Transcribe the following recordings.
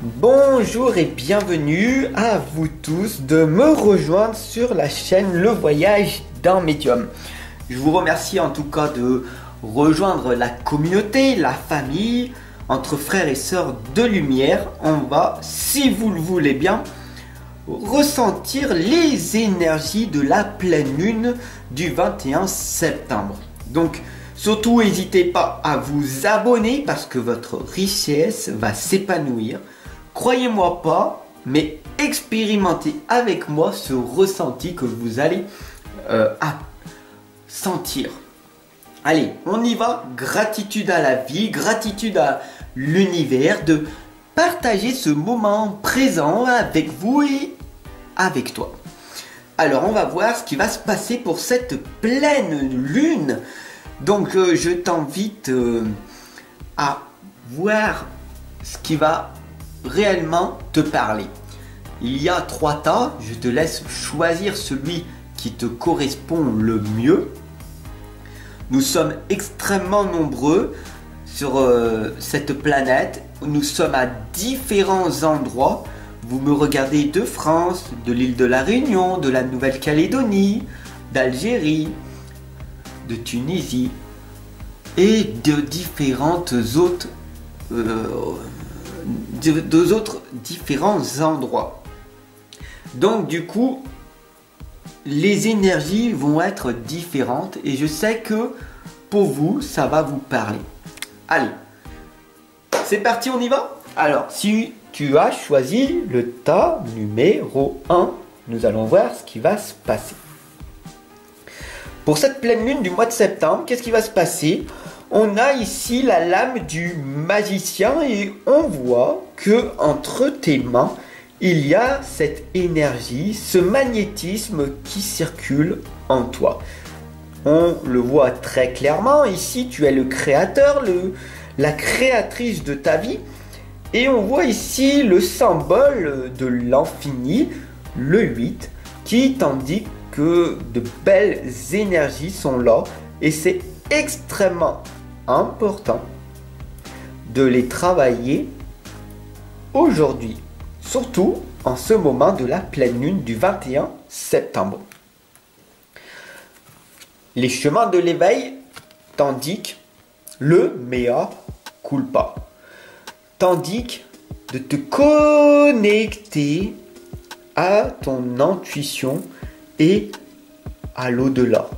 Bonjour et bienvenue à vous tous de me rejoindre sur la chaîne Le Voyage d'un Médium. Je vous remercie en tout cas de rejoindre la communauté, la famille, entre frères et sœurs de lumière. On va, si vous le voulez bien, ressentir les énergies de la pleine lune du 21 septembre. Donc, surtout n'hésitez pas à vous abonner parce que votre richesse va s'épanouir. Croyez-moi pas, mais expérimentez avec moi ce ressenti que vous allez sentir. Allez, on y va. Gratitude à la vie, gratitude à l'univers de partager ce moment présent avec vous et avec toi. Alors, on va voir ce qui va se passer pour cette pleine lune. Donc, je t'invite à voir ce qui va réellement te parler. Il y a 3 tas, je te laisse choisir celui qui te correspond le mieux. Nous sommes extrêmement nombreux sur cette planète. Nous sommes à différents endroits. Vous me regardez de France, de l'île de la Réunion, de la Nouvelle-Calédonie, d'Algérie, de Tunisie et de différentes autres différents endroits. Donc du coup, les énergies vont être différentes et je sais que pour vous, ça va vous parler. Allez, c'est parti, on y va? Alors, si tu as choisi le tas numéro 1, nous allons voir ce qui va se passer. Pour cette pleine lune du mois de septembre, qu'est-ce qui va se passer? On a ici la lame du magicien et on voit que entre tes mains, il y a cette énergie, ce magnétisme qui circule en toi. On le voit très clairement, ici tu es le créateur, la créatrice de ta vie. Et on voit ici le symbole de l'infini, le 8, qui t'indique que de belles énergies sont là et c'est extrêmement important de les travailler aujourd'hui, surtout en ce moment de la pleine lune du 21 septembre. Les chemins de l'éveil t'indiquent le mea culpa, t'indiquent de te connecter à ton intuition et à l'au-delà.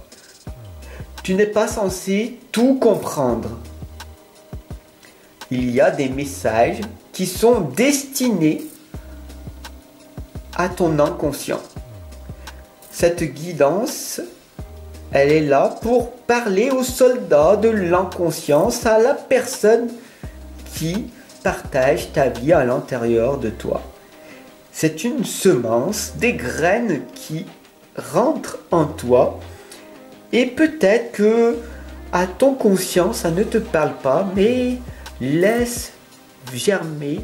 Tu n'es pas censé tout comprendre. Il y a des messages qui sont destinés à ton inconscient. Cette guidance, elle est là pour parler aux soldats de l'inconscience, à la personne qui partage ta vie à l'intérieur de toi. C'est une semence, des graines qui rentrent en toi. Et peut-être que à ton conscient, ça ne te parle pas, mais laisse germer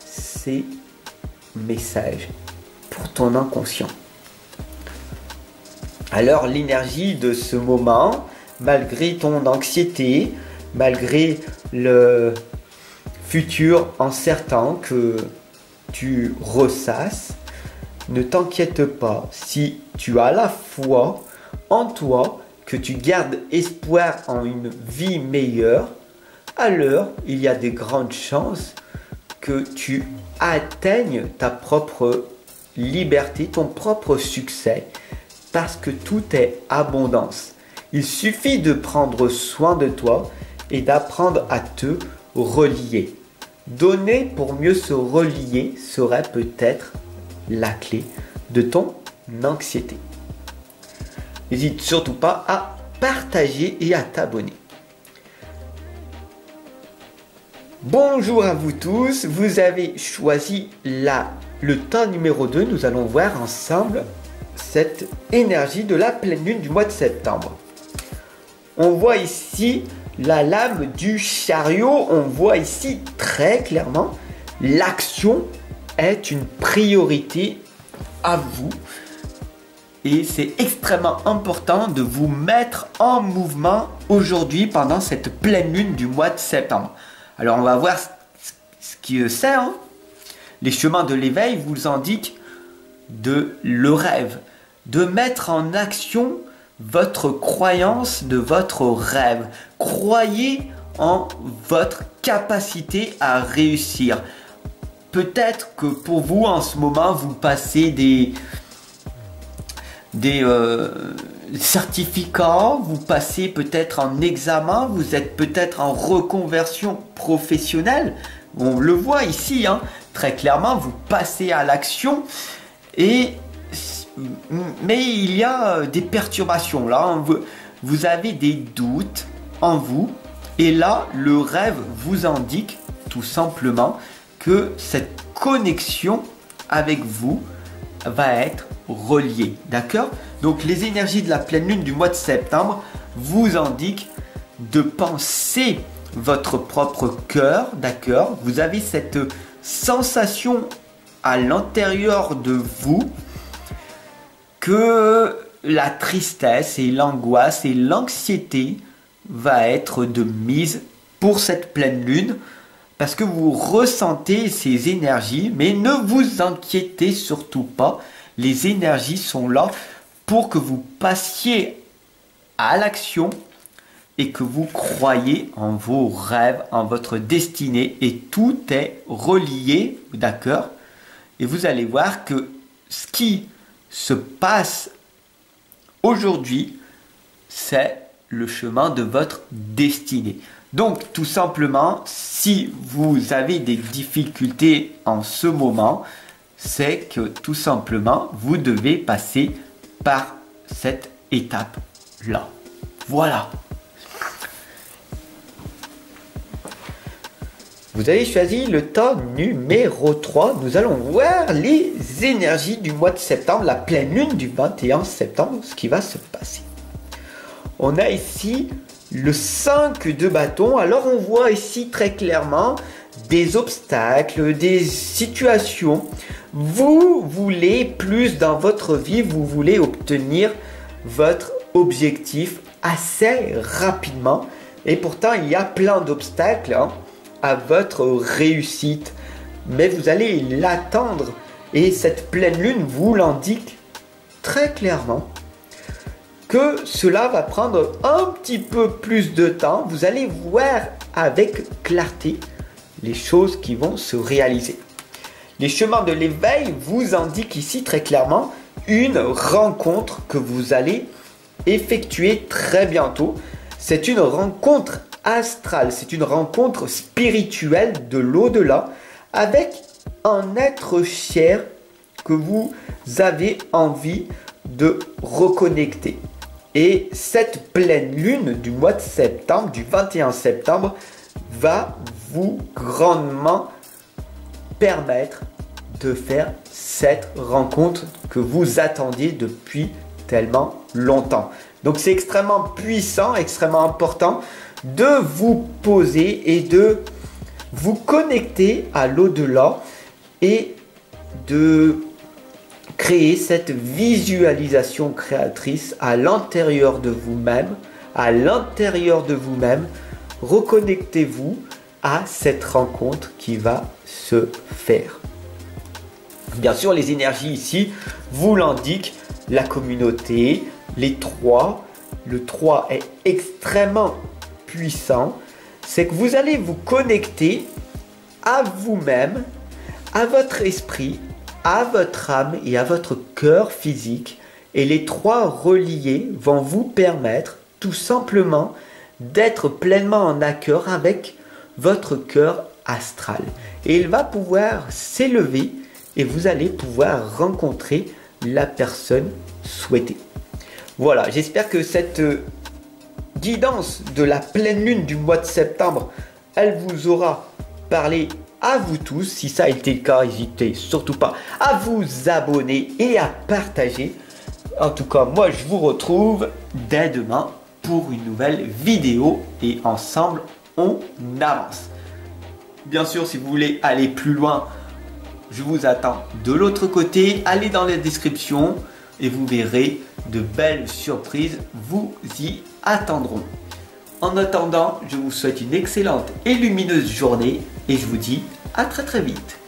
ces messages pour ton inconscient. Alors l'énergie de ce moment, malgré ton anxiété, malgré le futur incertain que tu ressasses, ne t'inquiète pas si tu as la foi en toi, que tu gardes espoir en une vie meilleure, alors il y a de grandes chances que tu atteignes ta propre liberté, ton propre succès, parce que tout est abondance. Il suffit de prendre soin de toi et d'apprendre à te relier. Donner pour mieux se relier serait peut-être la clé de ton anxiété. N'hésite surtout pas à partager et à t'abonner. Bonjour à vous tous, vous avez choisi le tas numéro 2. Nous allons voir ensemble cette énergie de la pleine lune du mois de septembre. On voit ici la lame du chariot, on voit ici très clairement l'action est une priorité à vous. Et c'est extrêmement important de vous mettre en mouvement aujourd'hui pendant cette pleine lune du mois de septembre. Alors on va voir ce que c'est. Les chemins de l'éveil vous indiquent le rêve, de mettre en action votre croyance de votre rêve. Croyez en votre capacité à réussir. Peut-être que pour vous en ce moment vous passez des certificats, vous passez peut-être en examen, vous êtes peut-être en reconversion professionnelle. On le voit ici, hein, très clairement, vous passez à l'action. Mais il y a des perturbations là, hein. Vous avez des doutes en vous. Et là, le rêve vous indique tout simplement que cette connexion avec vous va être reliée. D'accord? Donc les énergies de la pleine lune du mois de septembre vous indiquent de penser votre propre cœur. D'accord? Vous avez cette sensation à l'intérieur de vous que la tristesse et l'angoisse et l'anxiété va être de mise pour cette pleine lune parce que vous ressentez ces énergies, mais ne vous inquiétez surtout pas, les énergies sont là pour que vous passiez à l'action et que vous croyez en vos rêves, en votre destinée, et tout est relié, d'accord? Et vous allez voir que ce qui se passe aujourd'hui, c'est le chemin de votre destinée. Donc, tout simplement, si vous avez des difficultés en ce moment, c'est que tout simplement, vous devez passer par cette étape-là. Voilà. Vous avez choisi le temps numéro 3. Nous allons voir les énergies du mois de septembre, la pleine lune du 21 septembre, ce qui va se passer. On a ici le 5 de bâton. Alors on voit ici très clairement des obstacles, des situations. Vous voulez plus dans votre vie, vous voulez obtenir votre objectif assez rapidement. Et pourtant, il y a plein d'obstacles à votre réussite. Mais vous allez l'attendre. Et cette pleine lune vous l'indique très clairement que cela va prendre un petit peu plus de temps. Vous allez voir avec clarté les choses qui vont se réaliser. Les chemins de l'éveil vous indiquent ici très clairement une rencontre que vous allez effectuer très bientôt. C'est une rencontre astrale, c'est une rencontre spirituelle de l'au-delà avec un être cher que vous avez envie de reconnecter. Et cette pleine lune du mois de septembre, du 21 septembre, va vous grandement permettre de faire cette rencontre que vous attendiez depuis tellement longtemps. Donc c'est extrêmement puissant, extrêmement important de vous poser et de vous connecter à l'au-delà et de créer cette visualisation créatrice à l'intérieur de vous-même, reconnectez-vous à cette rencontre qui va se faire. Bien sûr, les énergies ici vous l'indiquent, la communauté, les trois. Le 3 est extrêmement puissant. C'est que vous allez vous connecter à vous-même, à votre esprit, à votre âme et à votre cœur physique. Et les 3 reliés vont vous permettre tout simplement d'être pleinement en accord avec votre cœur astral. Et il va pouvoir s'élever et vous allez pouvoir rencontrer la personne souhaitée. Voilà, j'espère que cette guidance de la pleine lune du mois de septembre, elle vous aura parlé à vous tous. Si ça a été le cas, n'hésitez surtout pas à vous abonner et à partager. En tout cas, moi je vous retrouve dès demain pour une nouvelle vidéo et ensemble on avance. Bien sûr, si vous voulez aller plus loin, je vous attends de l'autre côté. Allez dans la description et vous verrez de belles surprises vous y attendront. En attendant, je vous souhaite une excellente et lumineuse journée et je vous dis à très vite.